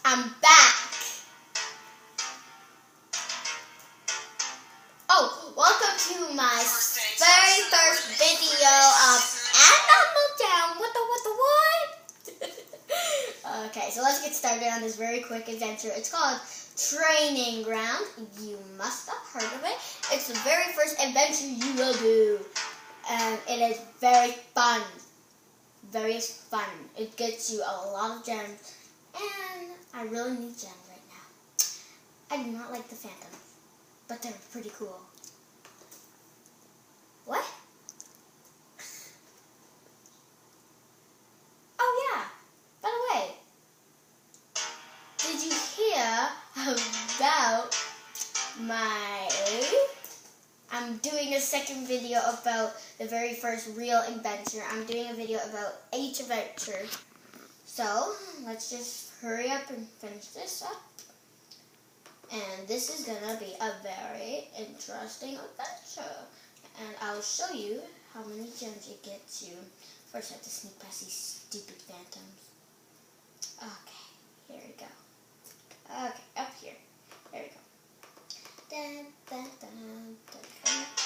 I'm back. Oh, welcome to my very first video of Animal Town. What? Okay, so let's get started on this very quick adventure. It's called Training Ground. You must have heard of it. It's the very first adventure you will do. And it is very fun. Very fun. It gets you a lot of gems. And I really need gems right now. I do not like the phantoms, but they're pretty cool. What? Oh yeah, by the way, did you hear about I'm doing a second video about the very first real adventure. I'm doing a video about each adventure. So, let's just hurry up and finish this up. And this is going to be a very interesting adventure. And I'll show you how many gems it gets you. First, I have to sneak past these stupid phantoms. Okay, here we go. Okay, up here. There we go. Dun, dun, dun, dun, dun.